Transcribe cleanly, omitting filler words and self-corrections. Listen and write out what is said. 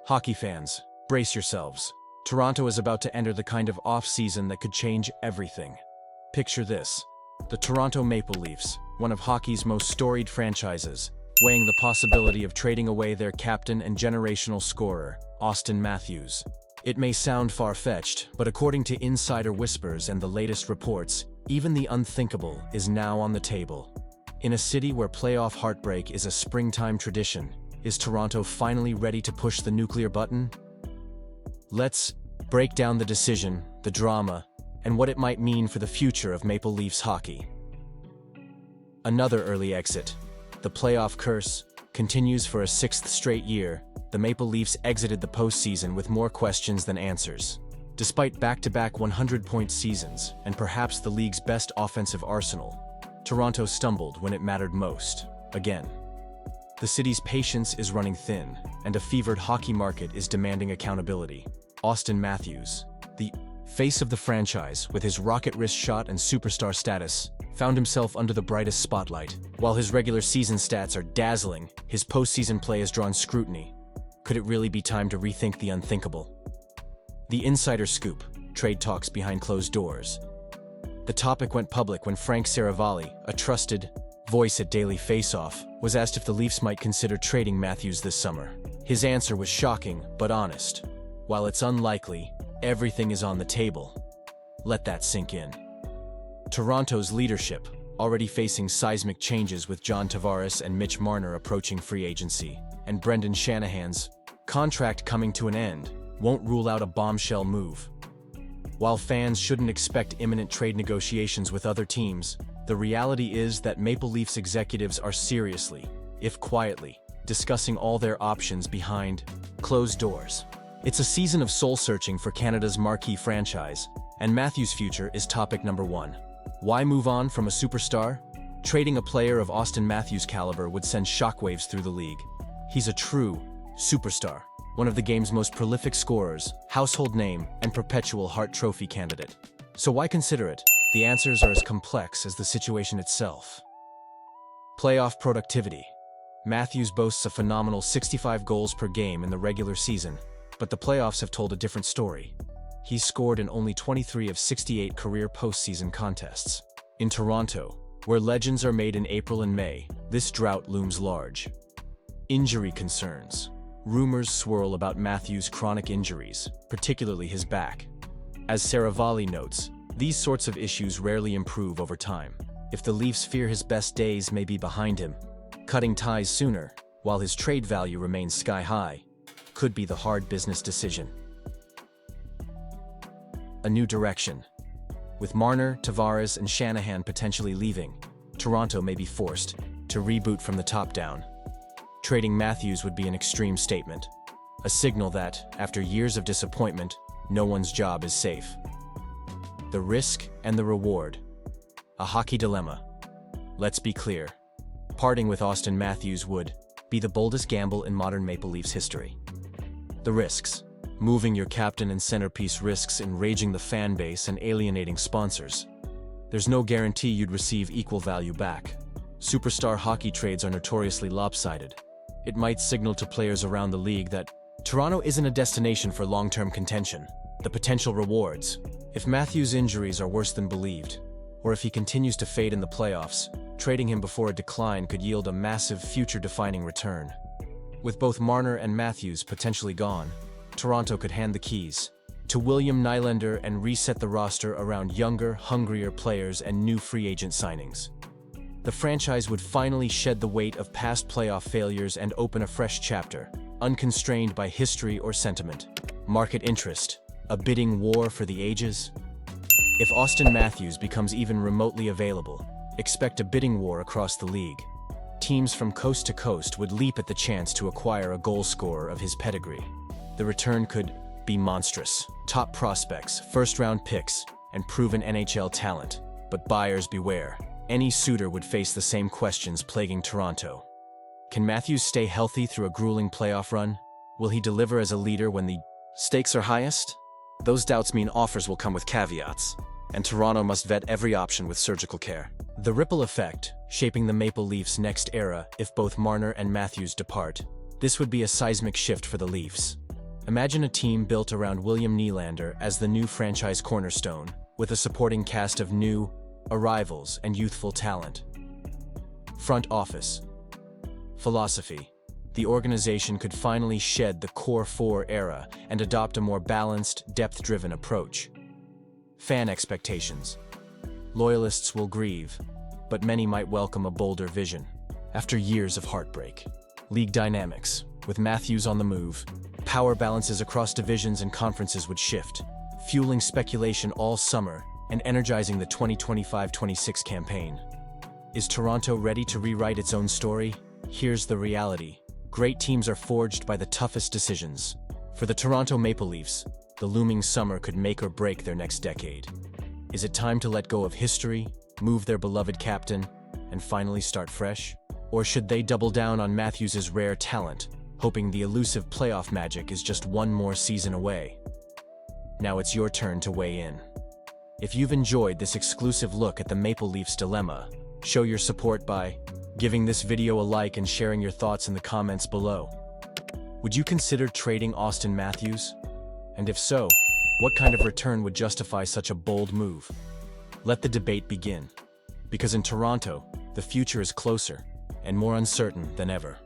Hockey fans, brace yourselves. Toronto is about to enter the kind of off-season that could change everything. Picture this. The Toronto Maple Leafs, one of hockey's most storied franchises, weighing the possibility of trading away their captain and generational scorer, Austin Matthews. It may sound far-fetched, but according to insider whispers and the latest reports, even the unthinkable is now on the table. In a city where playoff heartbreak is a springtime tradition, is Toronto finally ready to push the nuclear button? Let's break down the decision, the drama, and what it might mean for the future of Maple Leafs hockey. Another early exit. The playoff curse continues for a sixth straight year. The Maple Leafs exited the postseason with more questions than answers. Despite back-to-back 100-point seasons and perhaps the league's best offensive arsenal, Toronto stumbled when it mattered most, again. The city's patience is running thin, and a fevered hockey market is demanding accountability. Austin Matthews, the face of the franchise with his rocket wrist shot and superstar status, found himself under the brightest spotlight. While his regular season stats are dazzling, his postseason play has drawn scrutiny. Could it really be time to rethink the unthinkable? The insider scoop, trade talks behind closed doors. The topic went public when Frank Saravalli, a trusted voice at Daily Faceoff, was asked if the Leafs might consider trading Matthews this summer. His answer was shocking, but honest. While it's unlikely, everything is on the table. Let that sink in. Toronto's leadership, already facing seismic changes with John Tavares and Mitch Marner approaching free agency, and Brendan Shanahan's contract coming to an end, won't rule out a bombshell move. While fans shouldn't expect imminent trade negotiations with other teams, the reality is that Maple Leafs executives are seriously, if quietly, discussing all their options behind closed doors. It's a season of soul-searching for Canada's marquee franchise, and Matthews' future is topic number one. Why move on from a superstar? Trading a player of Austin Matthews' caliber would send shockwaves through the league. He's a true superstar, one of the game's most prolific scorers, household name, and perpetual Hart Trophy candidate. So why consider it? The answers are as complex as the situation itself. Playoff productivity. Matthews boasts a phenomenal 65 goals per game in the regular season, but the playoffs have told a different story. He's scored in only 23 of 68 career postseason contests. In Toronto, where legends are made in April and May, this drought looms large. Injury concerns. Rumors swirl about Matthews' chronic injuries, particularly his back. As Saravalli notes, these sorts of issues rarely improve over time. If the Leafs fear his best days may be behind him, cutting ties sooner, while his trade value remains sky-high, could be the hard business decision. A new direction. With Marner, Tavares, and Shanahan potentially leaving, Toronto may be forced to reboot from the top down. Trading Matthews would be an extreme statement, a signal that, after years of disappointment, no one's job is safe. The risk and the reward. A hockey dilemma. Let's be clear. Parting with Austin Matthews would be the boldest gamble in modern Maple Leafs history. The risks. Moving your captain and centerpiece risks enraging the fan base and alienating sponsors. There's no guarantee you'd receive equal value back. Superstar hockey trades are notoriously lopsided. It might signal to players around the league that Toronto isn't a destination for long-term contention. The potential rewards. If Matthews' injuries are worse than believed, or if he continues to fade in the playoffs, trading him before a decline could yield a massive future-defining return. With both Marner and Matthews potentially gone, Toronto could hand the keys to William Nylander and reset the roster around younger, hungrier players and new free agent signings. The franchise would finally shed the weight of past playoff failures and open a fresh chapter, unconstrained by history or sentiment. Market interest. A bidding war for the ages? If Austin Matthews becomes even remotely available, expect a bidding war across the league. Teams from coast to coast would leap at the chance to acquire a goal scorer of his pedigree. The return could be monstrous. Top prospects, first-round picks, and proven NHL talent. But buyers beware. Any suitor would face the same questions plaguing Toronto. Can Matthews stay healthy through a grueling playoff run? Will he deliver as a leader when the stakes are highest? Those doubts mean offers will come with caveats, and Toronto must vet every option with surgical care. The ripple effect, shaping the Maple Leafs' next era if both Marner and Matthews depart. This would be a seismic shift for the Leafs. Imagine a team built around William Nylander as the new franchise cornerstone, with a supporting cast of new arrivals and youthful talent. Front office. Philosophy. The organization could finally shed the Core 4 era and adopt a more balanced, depth-driven approach. Fan expectations. Loyalists will grieve, but many might welcome a bolder vision. After years of heartbreak. League dynamics. With Matthews on the move, power balances across divisions and conferences would shift, fueling speculation all summer and energizing the 2025-26 campaign. Is Toronto ready to rewrite its own story? Here's the reality. Great teams are forged by the toughest decisions. For the Toronto Maple Leafs, the looming summer could make or break their next decade. Is it time to let go of history, move their beloved captain, and finally start fresh? Or should they double down on Matthews' rare talent, hoping the elusive playoff magic is just one more season away? Now it's your turn to weigh in. If you've enjoyed this exclusive look at the Maple Leafs dilemma, show your support by giving this video a like and sharing your thoughts in the comments below. Would you consider trading Austin Matthews? And if so, what kind of return would justify such a bold move? Let the debate begin. Because in Toronto, the future is closer and more uncertain than ever.